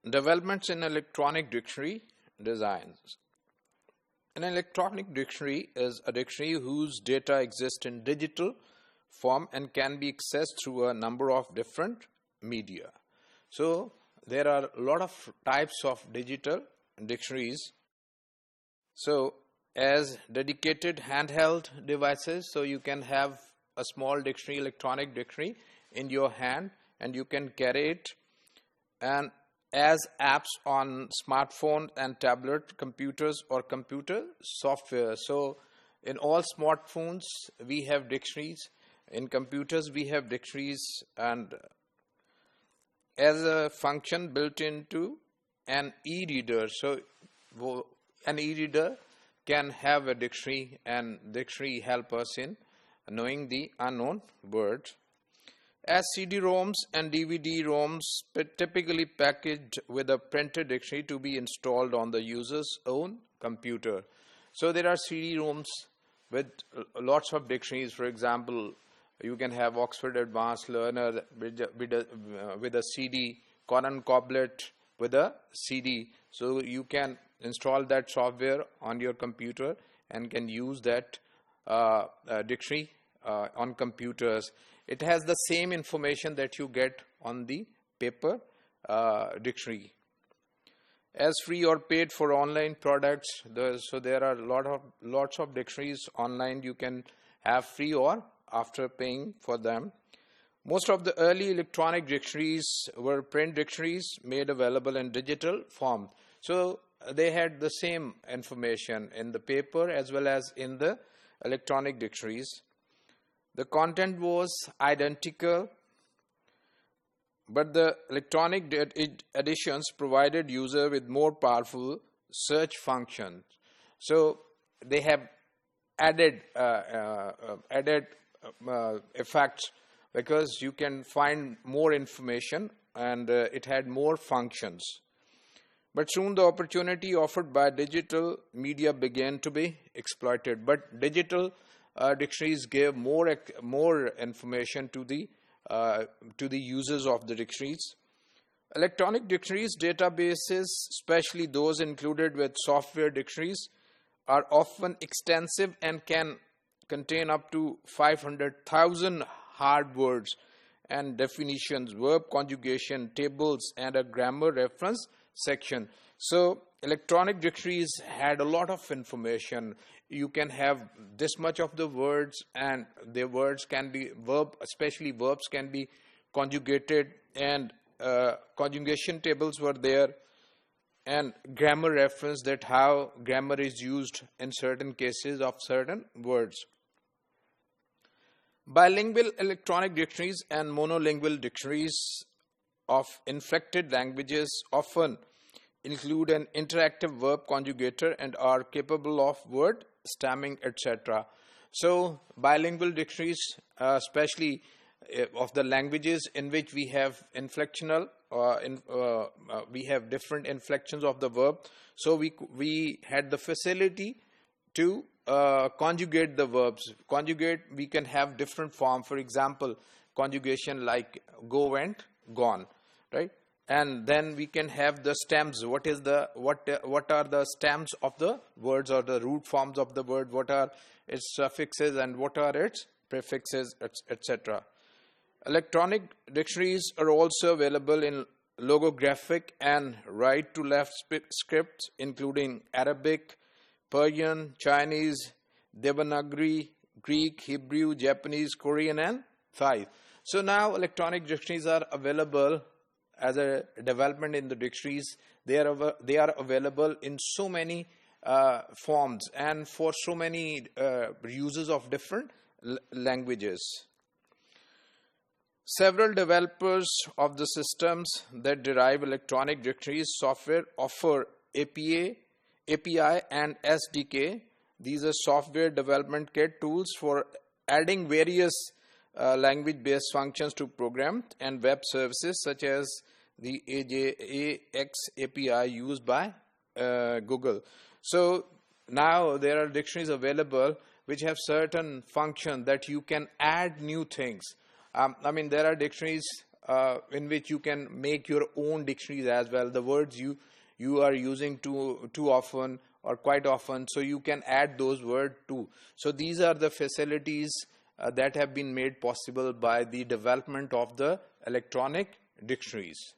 Developments in electronic dictionary designs. An electronic dictionary is a dictionary whose data exists in digital form and can be accessed through a number of different media. So there are a lot of types of digital dictionaries. So as dedicated handheld devices, so you can have a small dictionary, electronic dictionary in your hand, and you can carry it, and as apps on smartphone and tablet computers or computer software. So in all smartphones we have dictionaries, in computers we have dictionaries, and as a function built into an e-reader. So an e-reader can have a dictionary, and dictionary help us in knowing the unknown words. As CD-ROMs and DVD-ROMs typically packaged with a printed dictionary to be installed on the user's own computer. So there are CD-ROMs with lots of dictionaries. For example, you can have Oxford Advanced Learner with a CD, Conan Coblet with a CD. So you can install that software on your computer and can use that dictionary on computers. It has the same information that you get on the paper dictionary. As free or paid for online products, so there are lots of dictionaries online you can have free or after paying for them. Most of the early electronic dictionaries were print dictionaries made available in digital form. So they had the same information in the paper as well as in the electronic dictionaries. The content was identical, but the electronic editions provided user with more powerful search functions. So they have added effects, because you can find more information, and it had more functions. But soon the opportunity offered by digital media began to be exploited. But digital dictionaries gave more information to the users of the dictionaries. Electronic dictionaries databases, especially those included with software dictionaries, are often extensive and can contain up to 500,000 hard words and definitions, verb conjugation, tables, and a grammar reference section. So electronic dictionaries had a lot of information. You can have this much of the words, and the words can be especially verbs can be conjugated, and conjugation tables were there, and grammar reference, that how grammar is used in certain cases of certain words. Bilingual electronic dictionaries and monolingual dictionaries of inflected languages often include an interactive verb conjugator and are capable of word stemming, etc. So bilingual dictionaries, especially of the languages in which we have inflectional, we have different inflections of the verb. So we had the facility to conjugate the verbs. Conjugate, we can have different form. For example, conjugation like go, went, gone, right? And then we can have the stems. What are the stems of the words, or the root forms of the word? What are its suffixes and what are its prefixes, etc. Electronic dictionaries are also available in logographic and right to left scripts, including Arabic, Persian, Chinese, Devanagari, Greek, Hebrew, Japanese, Korean, and Thai. So now electronic dictionaries are available as a development in the dictionaries. They are available in so many forms and for so many uses of different languages. Several developers of the systems that derive electronic dictionaries software offer API and SDK. These are software development kit tools for adding various language-based functions to program and web services, such as the AJAX API used by Google. So now there are dictionaries available which have certain function that you can add new things. I mean, there are dictionaries in which you can make your own dictionaries as well. The words you are using too often or quite often, so you can add those words too. So these are the facilities that have been made possible by the development of the electronic dictionaries.